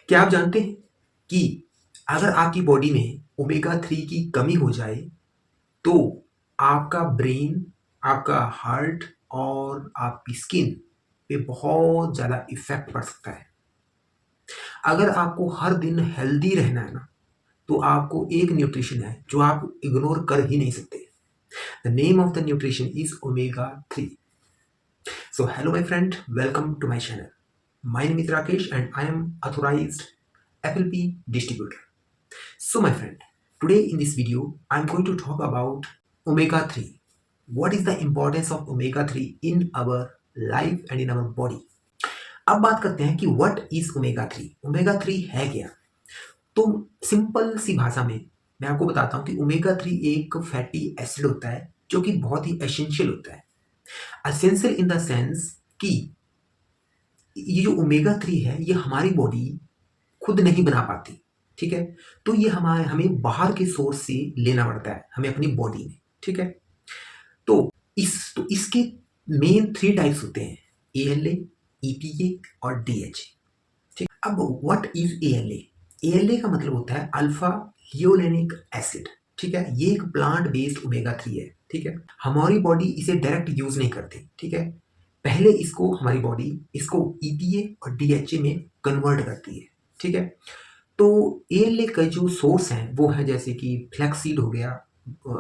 क्या आप जानते हैं कि अगर आपकी बॉडी में ओमेगा 3 की कमी हो जाए तो आपका ब्रेन, आपका हार्ट और आपकी स्किन पे बहुत ज़्यादा इफ़ेक्ट पड़ सकता है। अगर आपको हर दिन हेल्दी रहना है ना, तो आपको एक न्यूट्रिशन है जो आप इग्नोर कर ही नहीं सकते। The name of the nutrition is omega 3। So hello my friend, welcome to my channel. My name is Rakesh and I am authorized FLP distributor. So my friend, today in this video I'm going to talk about omega 3. What is the importance of omega 3 in our life and in our body? अब बात करते हैं कि what is omega 3। Omega 3 है क्या? तो simple सी भाषा में मैं आपको बताता हूँ कि ओमेगा 3 एक फैटी एसिड होता है जो कि बहुत ही एसेंशियल होता है। एसेंशियल इन द सेंस कि ये जो ओमेगा 3 है ये हमारी बॉडी खुद नहीं बना पाती, ठीक है? तो ये हमें बाहर के सोर्स से लेना पड़ता है, हमें अपनी बॉडी में, ठीक है? तो इसके मेन 3 टाइप्स होते हैं, एएलए, ईपीए और डीएचए, ठीक? अब व्हाट इज एएलए? एएलए का मतलब होता है अल्फा लियोलेनिक एसिड, ठीक है? ये एक प्लांट बेस्ड ओमेगा 3 है, ठीक है? हमारी बॉडी इसे डायरेक्ट यूज नहीं करती, ठीक है? पहले इसको हमारी बॉडी इसको ईपीए और डीएचए में कन्वर्ट करती है, ठीक है? तो एएलए का जो सोर्स है वो है जैसे कि फ्लैक्सीड हो गया,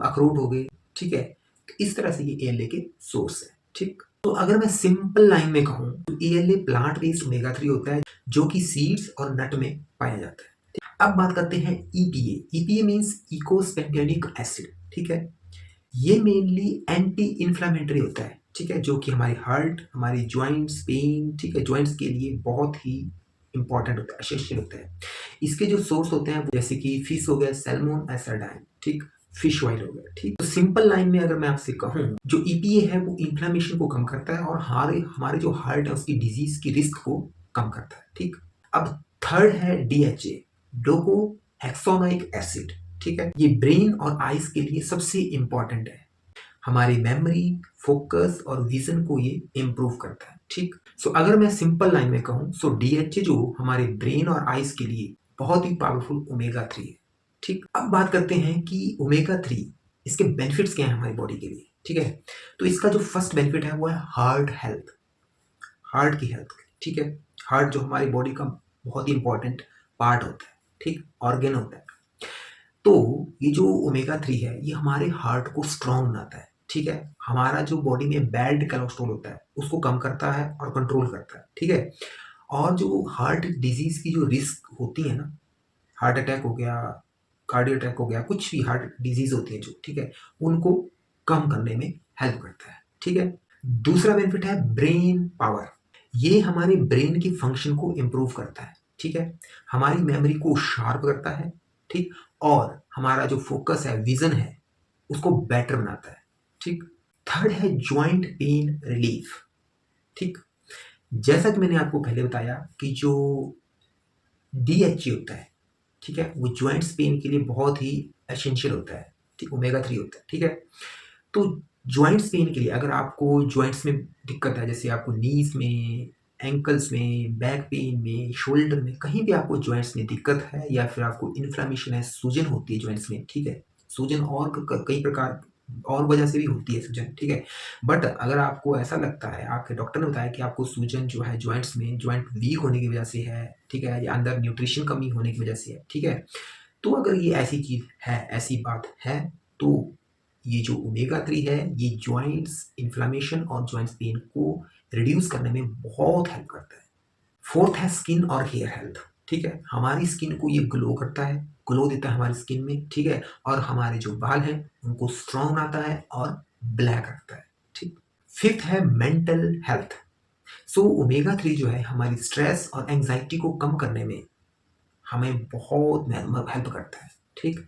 अखरोट हो गए, ठीक है? इस तरह से ये एएलए के सोर्स है, ठीक? तो अगर मैं सिंपल लाइन में कहूँ तो एएलए प्लांट बेस्ड ओमेगा 3 होता है जो कि सीड्स और नट में पाया जाता है। ठीक? अब बात करते हैं ईपीए। ईपीए मीन्स इकोस्पेंटेनिक एसिड, ठीक है? ये मेनली एंटी इन्फ्लामेटरी होता है, ठीक है? जो कि हमारे हार्ट, हमारे जॉइंट्स पेन, ठीक है, जॉइंट्स के लिए बहुत ही इंपॉर्टेंट होता है, एसेंशियल होता है। इसके जो सोर्स होते हैं जैसे कि फिश हो गया, सैल्मन एसरडाइन, ठीक, फिश ऑयल हो गया, ठीक। तो सिंपल लाइन में अगर मैं आपसे कहूँ, जो ईपीए है वो इन्फ्लेमेशन को कम करता है और हमारे हमारे जो हार्ट है उसकी डिजीज की रिस्क को कम करता है, ठीक। अब थर्ड है डीएचए, डोको हेक्सोनाइक एसिड, ठीक है? ये ब्रेन और आइज के लिए सबसे इंपॉर्टेंट है। हमारी मेमोरी, फोकस और विजन को ये इम्प्रूव करता है, ठीक। सो अगर मैं सिंपल लाइन में कहूँ, सो डीएचए जो हमारे ब्रेन और आइज के लिए बहुत ही पावरफुल ओमेगा 3 है, ठीक। अब बात करते हैं कि ओमेगा 3 इसके बेनिफिट्स क्या हैं हमारी बॉडी के लिए, ठीक है? तो इसका जो फर्स्ट बेनिफिट है वो है हार्ट हेल्थ, हार्ट की हेल्थ, ठीक है? हार्ट जो हमारी बॉडी का बहुत ही इंपॉर्टेंट पार्ट होता है, ठीक, ऑर्गन होता है। तो ये जो ओमेगा 3 है ये हमारे हार्ट को स्ट्रांग बनाता है, ठीक है? हमारा जो बॉडी में बैड कोलेस्ट्रॉल होता है उसको कम करता है और कंट्रोल करता है, ठीक है? और जो हार्ट डिजीज की जो रिस्क होती है ना, हार्ट अटैक हो गया, कार्डियो अटैक हो गया, कुछ भी हार्ट डिजीज होती है जो, ठीक है, उनको कम करने में हेल्प करता है, ठीक है? दूसरा बेनिफिट है ब्रेन पावर। ये हमारे ब्रेन की फंक्शन को इम्प्रूव करता है, ठीक है? हमारी मेमोरी को शार्प करता है, ठीक, और हमारा जो फोकस है, विजन है, उसको बेटर बनाता है, ठीक। थर्ड है ज्वाइंट पेन रिलीफ, ठीक। जैसा कि मैंने आपको पहले बताया कि जो डीएचए होता है, ठीक है, वो ज्वाइंट्स पेन के लिए बहुत ही एसेंशियल होता है, ठीक, ओमेगा 3 होता है, ठीक है? तो जॉइंट्स पेन के लिए अगर आपको जॉइंट्स में दिक्कत है, जैसे आपको नीज में, एंकल्स में, बैक पेन में, शोल्डर में, कहीं भी आपको जॉइंट्स में दिक्कत है या फिर आपको इन्फ्लेमेशन है, सूजन होती है जॉइंट्स में, ठीक है? सूजन और कई प्रकार और वजह से भी होती है सूजन, ठीक है? बट अगर आपको ऐसा लगता है, आपके डॉक्टर ने बताया कि आपको सूजन जो है जॉइंट्स में, जॉइंट वीक होने की वजह से है, ठीक है, या अंदर न्यूट्रिशन कमी होने की वजह से है, ठीक है? तो अगर ये ऐसी चीज़ है, ऐसी बात है, तो ये जो ओमेगा 3 है ये जॉइंट्स इन्फ्लेमेशन और जॉइंट्स पेन को रिड्यूस करने में बहुत हेल्प करता है। फोर्थ है स्किन और हेयर हेल्थ, ठीक है? हमारी स्किन को ये ग्लो करता है, ग्लो देता है हमारी स्किन में, ठीक है? और हमारे जो बाल हैं उनको स्ट्रांग बनाता है और ब्लैक रखता है, ठीक। फिफ्थ है मेंटल हेल्थ। सो ओमेगा 3 जो है हमारी स्ट्रेस और एंजाइटी को कम करने में हमें बहुत हेल्प करता है, ठीक।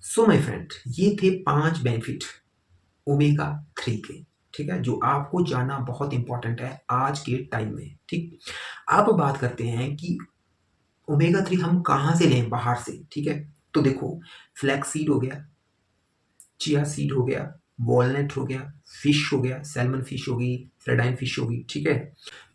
सो माय फ्रेंड, ये थे 5 बेनिफिट ओमेगा 3 के, ठीक है, जो आपको जानना बहुत इंपॉर्टेंट है आज के टाइम में, ठीक। अब बात करते हैं कि ओमेगा 3 हम कहाँ से लें, बाहर से, ठीक है? तो देखो, फ्लैक्स सीड हो गया, चिया सीड हो गया, वॉलनट हो गया, फिश हो गया, सैल्मन फिश हो गई, सेडाइन फिश हो गई, ठीक है?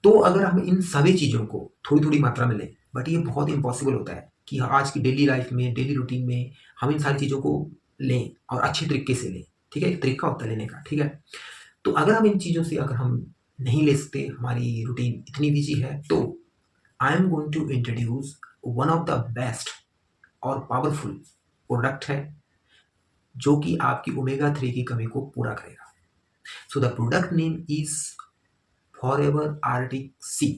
तो अगर हम इन सभी चीज़ों को थोड़ी थोड़ी मात्रा में लें बट ये बहुत इम्पॉसिबल होता है कि आज की डेली लाइफ में, डेली रूटीन में हम इन सारी चीज़ों को लें और अच्छे तरीके से लें, ठीक है? एक तरीका होता है लेने का, ठीक है? तो अगर हम इन चीज़ों से अगर हम नहीं ले सकते, हमारी रूटीन इतनी बिजी है, तो I am going to introduce one of the best और पावरफुल प्रोडक्ट है जो कि आपकी ओमेगा 3 की कमी को पूरा करेगा। So the product name is forever arctic sea.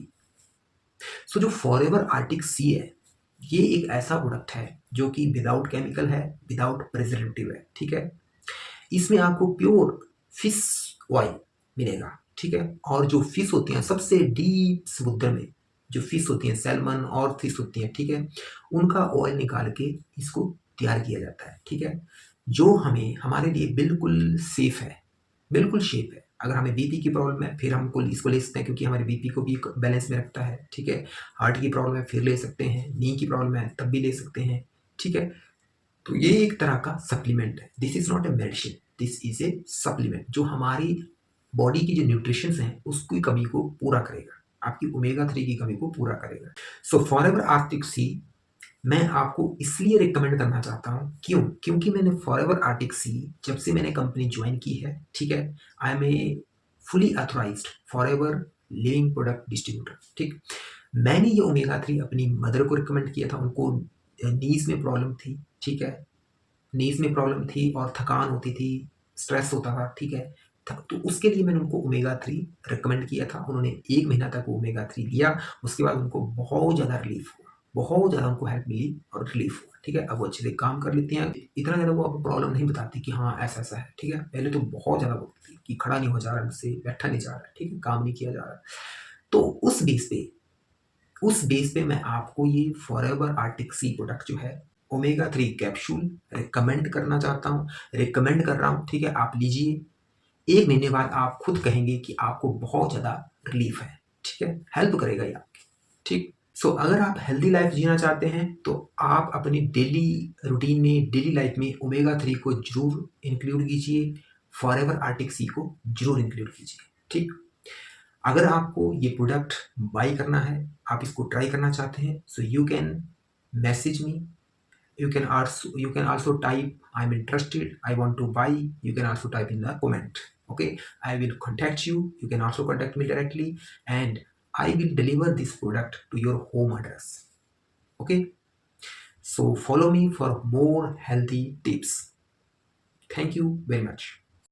So जो फॉरएवर आर्टिक सी है, ये एक ऐसा प्रोडक्ट है जो कि विदाउट केमिकल है, विदाउट प्रिजर्वेटिव है, ठीक है? इसमें आपको प्योर फिश ऑयल मिलेगा, ठीक है? और जो फिश होती हैं सबसे डीप समुद्र में जो फिश होती हैं, सैल्मन और फिश होती हैं, ठीक है? उनका ऑयल निकाल के इसको तैयार किया जाता है, ठीक है? जो हमें हमारे लिए बिल्कुल सेफ है, बिल्कुल सेफ है। अगर हमें बीपी की प्रॉब्लम है फिर हमको इसको ले सकते हैं क्योंकि हमारे बीपी को भी बैलेंस में रखता है, ठीक है? हार्ट की प्रॉब्लम है फिर ले सकते हैं, नी की प्रॉब्लम है तब भी ले सकते हैं, ठीक है? तो ये एक तरह का सप्लीमेंट है। This is not a medicine, this is a supplement जो हमारी बॉडी की जो न्यूट्रिशंस हैं उसकी कमी को पूरा करेगा, आपकी ओमेगा 3 की कमी को पूरा करेगा। सो फॉरएवर आर्टिक सी मैं आपको इसलिए रिकमेंड करना चाहता हूँ, क्यों? क्योंकि मैंने फॉरएवर आर्टिक सी जब से मैंने कंपनी ज्वाइन की है, ठीक है? I am a fully authorised Forever Living product distributor, ठीक? मैंने ये ओमेगा 3 अपनी मदर को रिकमेंड किया था, उनको नीज में प्रॉब्लम थी, ठीक है? नीज में प्रॉब्लम थी और थकान होती थी, स्ट्रेस होता था, ठीक है? तो उसके लिए मैंने उनको ओमेगा 3 रिकमेंड किया था। उन्होंने 1 महीना तक ओमेगा 3 लिया, उसके बाद उनको बहुत ज़्यादा रिलीफ हुआ, बहुत ज़्यादा उनको हेल्प मिली और रिलीफ हुआ, ठीक है? अब वो अच्छे से काम कर लेती हैं, इतना ज़्यादा वो अब प्रॉब्लम नहीं बताती कि हाँ, ऐसा-ऐसा है, ठीक है? पहले तो बहुत ज़्यादा बोलती थी कि खड़ा नहीं हो जा रहा मुझसे, बैठा नहीं जा रहा है, ठीक है? काम नहीं किया जा रहा। तो उस बेस पे मैं आपको ये फॉरएवर आर्टिक सी प्रोडक्ट जो है ओमेगा 3 कैप्सूल रिकमेंड करना चाहता हूँ, रिकमेंड कर रहा हूँ, ठीक है? आप लीजिए, 1 महीने बाद आप खुद कहेंगे कि आपको बहुत ज़्यादा रिलीफ है, ठीक है? हेल्प करेगा ये आपकी, ठीक? सो अगर आप हेल्दी लाइफ जीना चाहते हैं तो आप अपनी डेली रूटीन में, डेली लाइफ में ओमेगा 3 को ज़रूर इंक्लूड कीजिए, फॉरएवर आर्टिक सी को ज़रूर इंक्लूड कीजिए, ठीक? अगर आपको ये प्रोडक्ट बाय करना है, आप इसको ट्राई करना चाहते हैं, so you can message me, you can also type I'm interested, I want to buy. You can also type in the comment, okay? I will contact you, you can also contact me directly, and I will deliver this product to your home address, okay? So follow me for more healthy tips. Thank you very much.